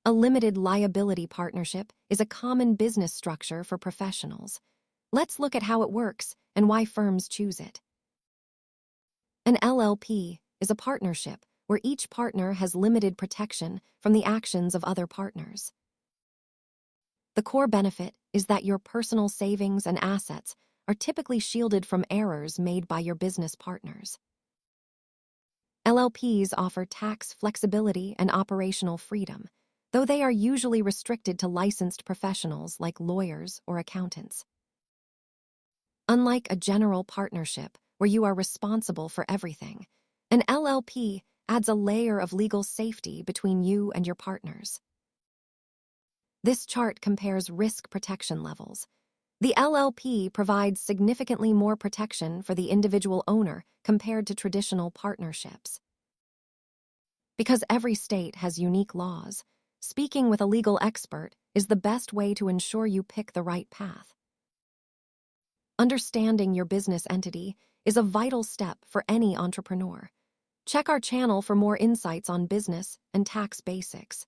A limited liability partnership is a common business structure for professionals. Let's look at how it works and why firms choose it. An LLP is a partnership where each partner has limited protection from the actions of other partners. The core benefit is that your personal savings and assets are typically shielded from errors made by your business partners. LLPs offer tax flexibility and operational freedom, though they are usually restricted to licensed professionals like lawyers or accountants. Unlike a general partnership where you are responsible for everything, an LLP adds a layer of legal safety between you and your partners. This chart compares risk protection levels. The LLP provides significantly more protection for the individual owner compared to traditional partnerships. Because every state has unique laws, speaking with a legal expert is the best way to ensure you pick the right path. Understanding your business entity is a vital step for any entrepreneur. Check our channel for more insights on business and tax basics.